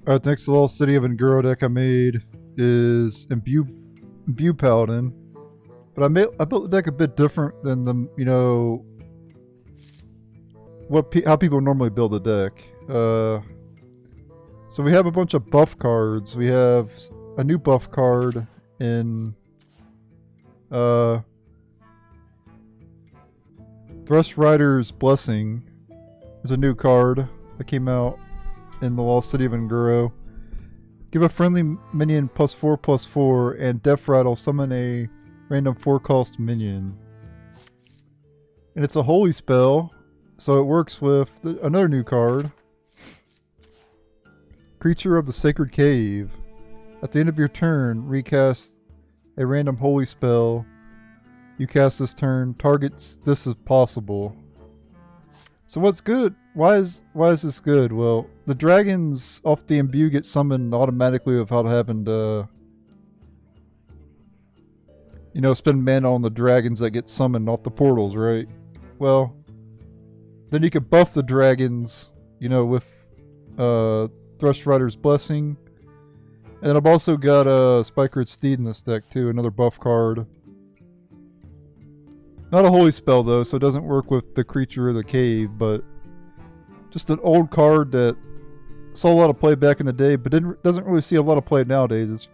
Alright, next little City of Enguro deck I made is Imbue Paladin. But I built the deck a bit different than the, how people normally build a deck. So we have a bunch of buff cards. We have a new buff card in Threshrider's Blessing is a new card that came out in the Lost City of Enguro. Give a friendly minion +4/+4 and Death Rattle summon a random 4-cost minion. And it's a holy spell, so it works with another new card. Creature of the Sacred Cave. At the end of your turn, recast a random holy spell you cast this turn. Targets this as possible. So what's good? Why is this good? Well, the dragons off the Imbue get summoned automatically without having to, spend mana on the dragons that get summoned off the portals, right? Well, then you could buff the dragons, with Threshrider's Blessing. And then I've also got a Spikeridged Steed in this deck too, another buff card. Not a holy spell though, so it doesn't work with the Creature of the Cave, but just an old card that saw a lot of play back in the day, but doesn't really see a lot of play nowadays. It's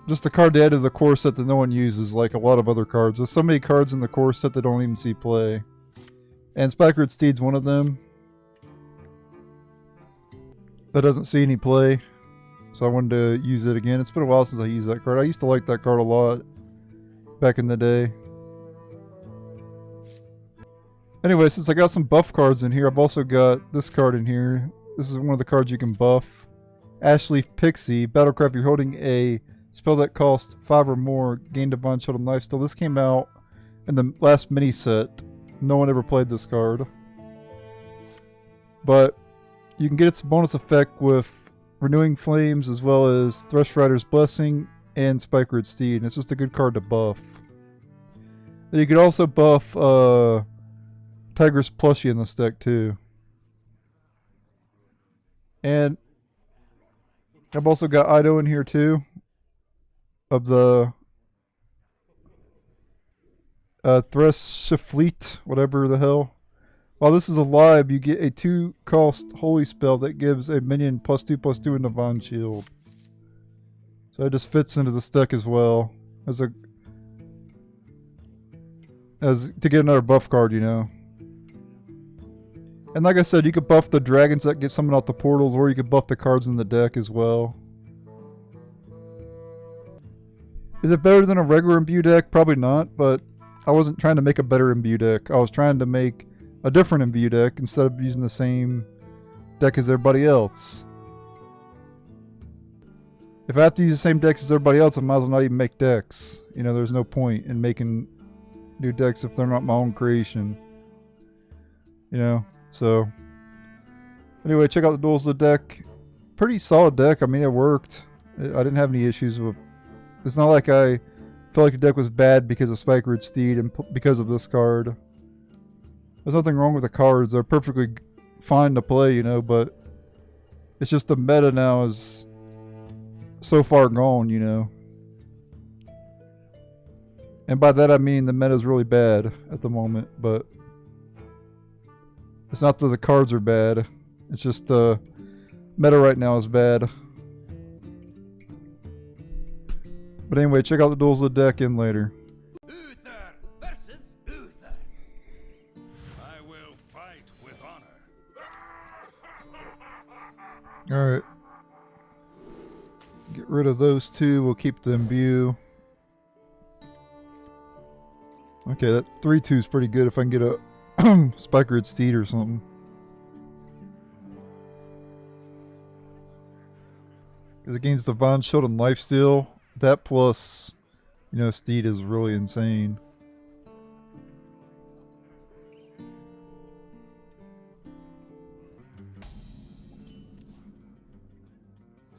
just a card to add to the core set that no one uses, like a lot of other cards. There's so many cards in the core set that don't even see play. And Spikeridged Steed's one of them that doesn't see any play, so I wanted to use it again. It's been a while since I used that card. I used to like that card a lot back in the day. Anyway, since I got some buff cards in here, I've also got this card in here. This is one of the cards you can buff. Ashleaf Pixie. Battlecraft, you're holding a spell that costs 5 or more. Gain Divine Shield and Lifesteal. This came out in the last mini set. No one ever played this card. But you can get its bonus effect with Renewing Flames as well as Threshrider's Blessing and Spikeridged Steed. And it's just a good card to buff. Then you could also buff Tigress Plushy in this deck too. And I've also got Ido in here too, of the Threshfleet, whatever the hell. While this is alive, you get a 2-cost holy spell that gives a minion +2/+2 in Divine Shield. So it just fits into this deck as well as to get another buff card, And like I said, you could buff the dragons that get summoned out the portals, or you could buff the cards in the deck as well. Is it better than a regular Imbue deck? Probably not, but I wasn't trying to make a better Imbue deck. I was trying to make a different Imbue deck instead of using the same deck as everybody else. If I have to use the same decks as everybody else, I might as well not even make decks. There's no point in making new decks if they're not my own creation. So, anyway, check out the duels of the deck. Pretty solid deck. I mean, it worked. I didn't have any issues with. It's not like I felt like the deck was bad because of Spikeridged Steed and because of this card. There's nothing wrong with the cards. They're perfectly fine to play, but it's just the meta now is so far gone, And by that I mean the meta is really bad at the moment, but it's not that the cards are bad. It's just the meta right now is bad. But anyway, check out the duels of the deck in later. Uther versus Uther. I will fight with honor. Alright. Get rid of those two. We'll keep the Imbue. Okay, that 3/2 is pretty good if I can get a Spikeridged Steed or something. Because it gains Divine Shield and Lifesteal. That plus, Steed is really insane.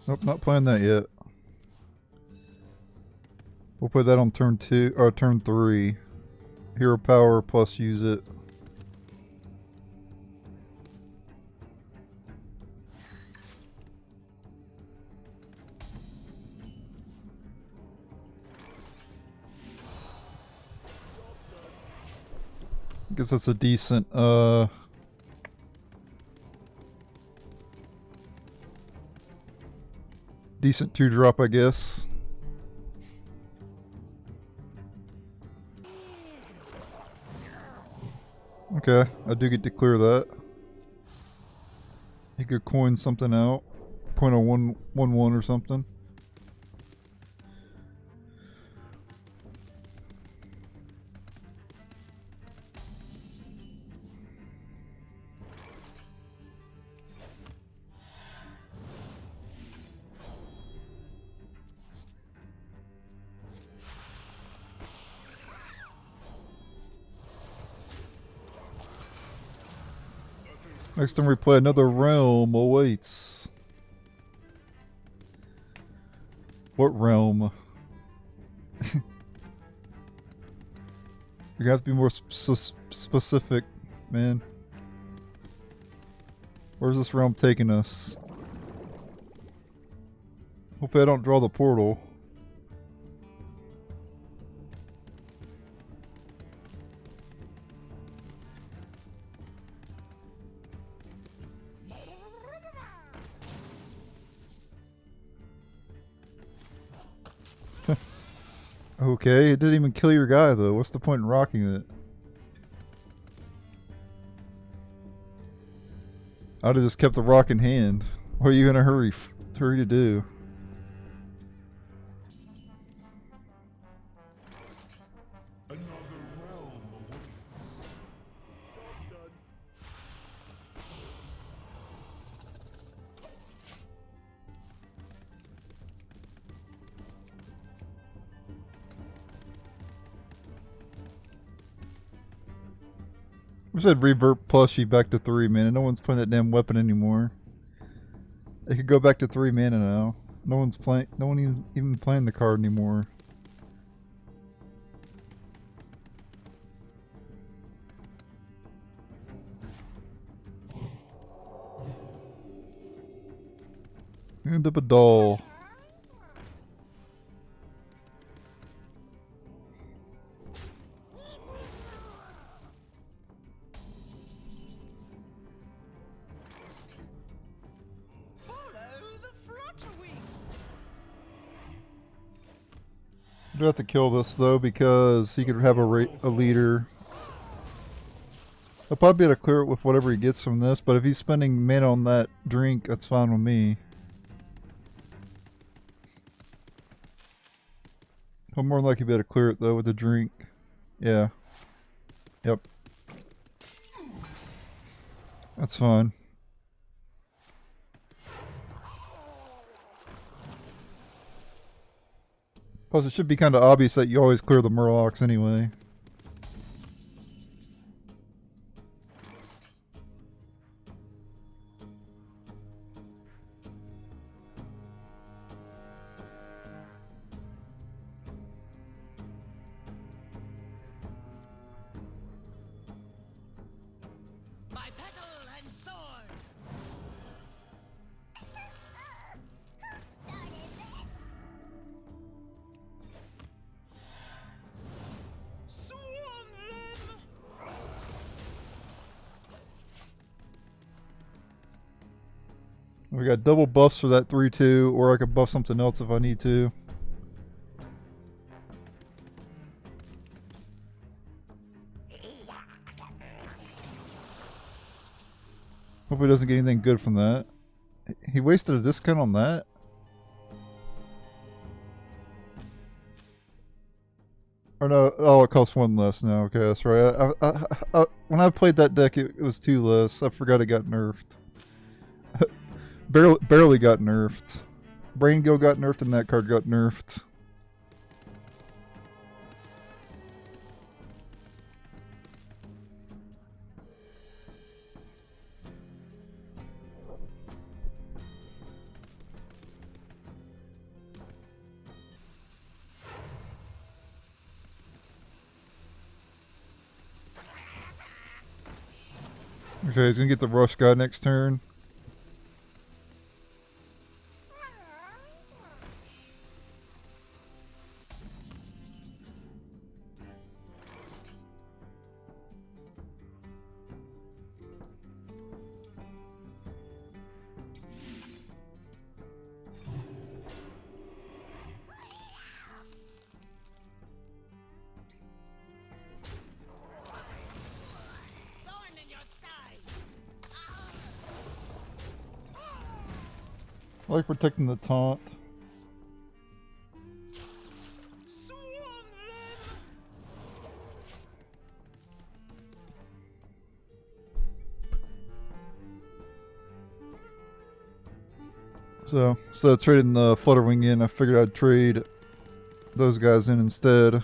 Nope, not playing that yet. We'll put that on turn 2 or turn 3. Hero power plus use it. Guess that's a decent, decent 2-drop, I guess. Okay, I do get to clear that. You could coin something out. Coin a 1/1 or something. Next time we play, another realm awaits. What realm? You're gonna have to be more specific, man. Where's this realm taking us? Hopefully I don't draw the portal. Okay, it didn't even kill your guy though. What's the point in rocking it? I'd have just kept the rock in hand. What are you gonna hurry to do? I said revert Plushy back to 3 mana. No one's playing that damn weapon anymore. They could go back to 3 mana now. No one's playing. No one even playing the card anymore. End up a doll. I do have to kill this though because he could have a leader. I'll probably be able to clear it with whatever he gets from this, but if he's spending mana on that drink, that's fine with me. I'm more than likely be able to clear it though with the drink. Yeah. Yep. That's fine. Plus, it should be kind of obvious that you always clear the Murlocs anyway. My petal and sword. Swarm them. We got double buffs for that 3/2, or I could buff something else if I need to. Hope he doesn't get anything good from that. He wasted a discount on that? Or no, oh, it costs 1 less now. Okay, that's right. When I played that deck, it was 2 less. I forgot it got nerfed. barely got nerfed. Brain Gill got nerfed and that card got nerfed. Okay, he's gonna get the Rush guy next turn. I like protecting the taunt. Swarm them! So instead of trading the Flutterwing in, I figured I'd trade those guys in instead.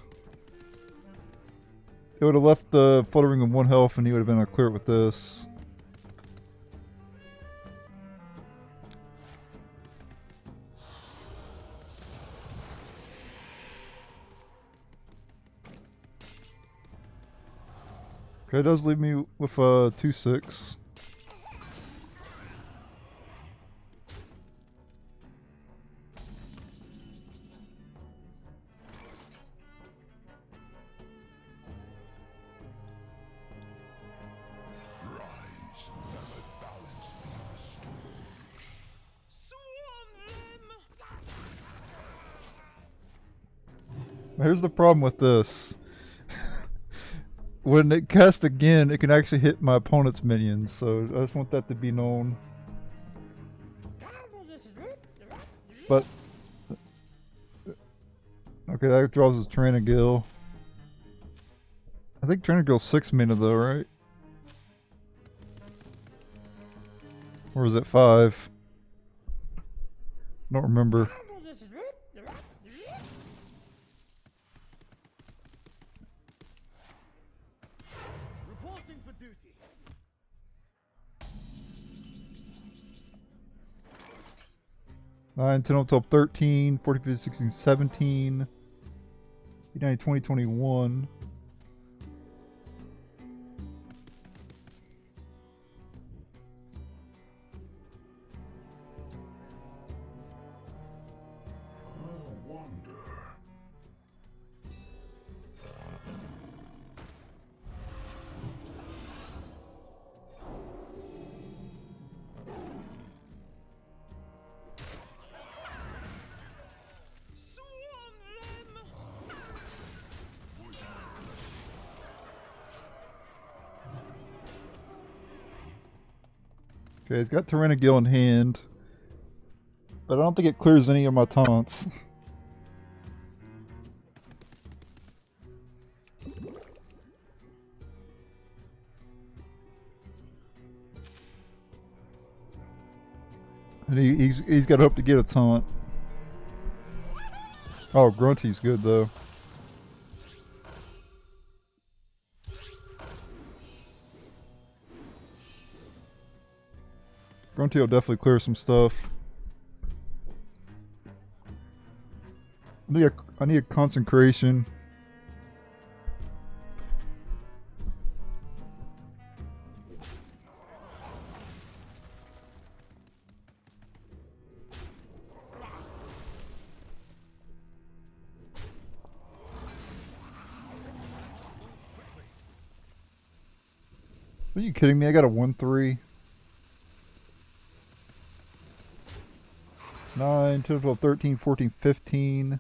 It would have left the Flutterwing in 1 health and he would have been able to clear it with this. Okay, it does leave me with 2/6. Here's the problem with this. When it casts again, it can actually hit my opponent's minions, so I just want that to be known. But okay, that draws his Dragonscale. I think Dragonscale's 6 mana though, right? Or is it 5? I don't remember. Reporting for duty. 9, 10, 12, 13, 14, 15, 16, 17, 18, 20, 21. Okay, he's got Dragonscale in hand, but I don't think it clears any of my taunts. And he's got hope to get a taunt. Oh, Grunty's good though. Grunty will definitely clear some stuff. I need a Consecration. Are you kidding me? I got a 1/3. 9, 10, 12, 13, 14, 15.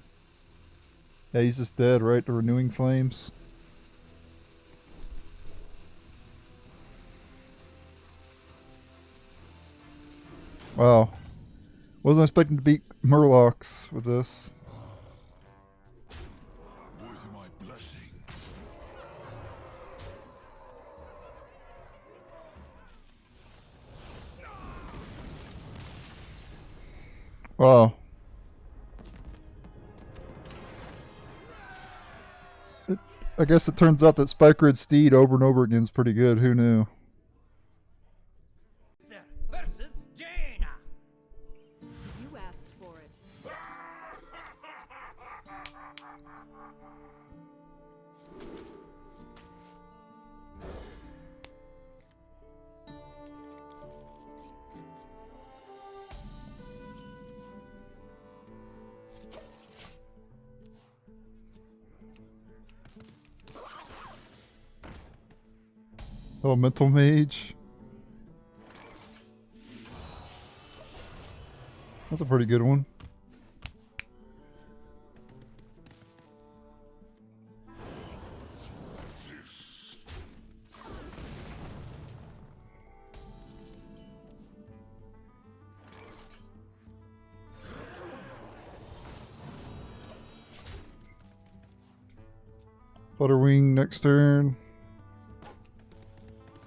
Yeah, he's just dead, right? The Renewing Flames. Wow. Wasn't expecting to beat Murlocs with this. With my blessing. Wow. I guess it turns out that Spikeridged Steed over and over again is pretty good. Who knew? Uther versus Jaina. You asked for it. Elemental Mage. That's a pretty good one. Flutterwing next turn.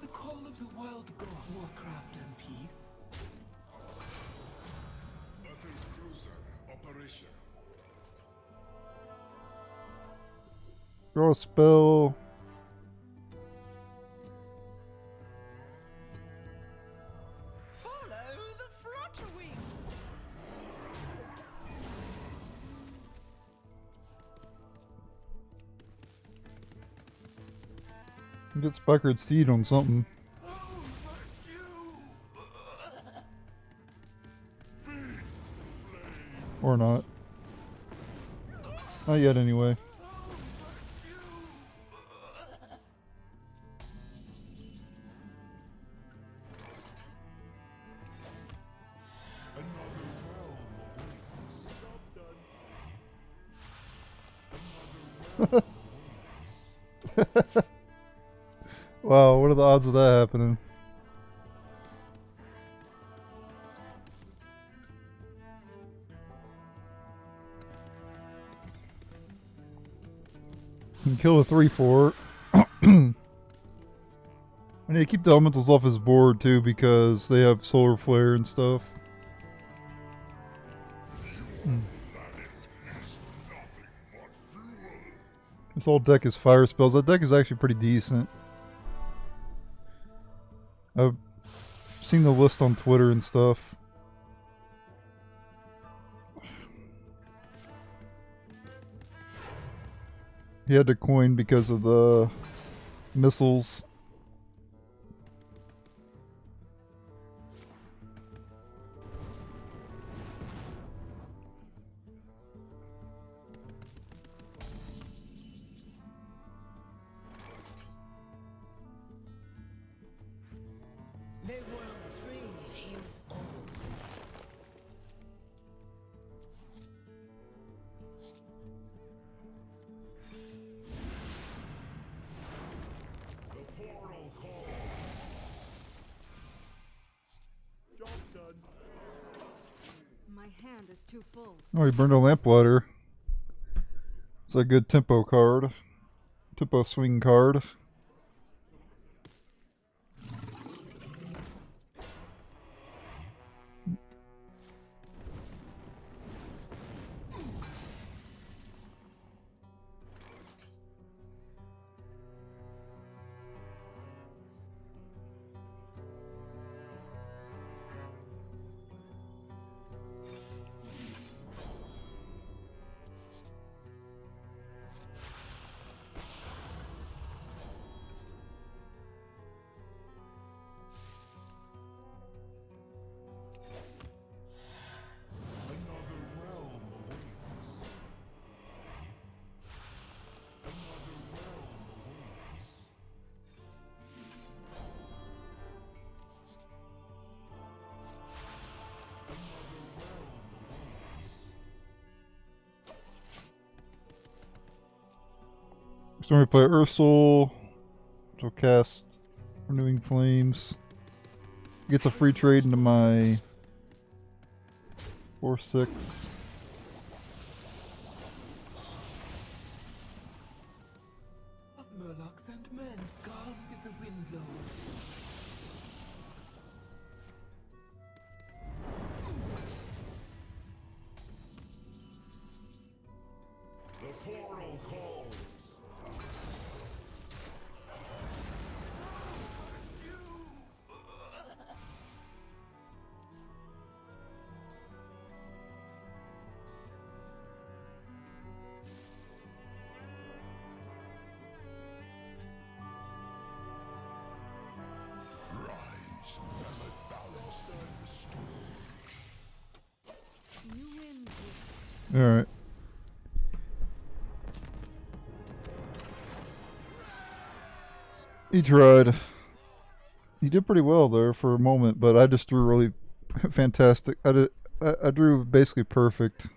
The call of the wild go warcraft and peace. Battle cruiser operation. Draw a spell. Follow the Flutterwings. Get Spikeridged Steed on something. Or not. Not yet, anyway. Wow, what are the odds of that happening? Can kill a 3/4. I need to keep the elementals off his board too because they have solar flare and stuff. This whole deck is fire spells. That deck is actually pretty decent. I've seen the list on Twitter and stuff. He had to coin because of the missiles. May world free heals all. The portal call. Job done. My hand is too full. Oh, he burned a lamplighter. It's a good tempo card. Tempo swing card. Another realm awaits. Another realm awaits. Another realm awaits. So we play Ursol, which will cast Renewing Flames. Gets a free trade into my 4/6. Of murlocs and men, gone with the wind blows. The portal calls. Rise, mammoth balanced and restored. You win. Alright. He tried. He did pretty well there for a moment, but I just drew really fantastic. I drew basically perfect.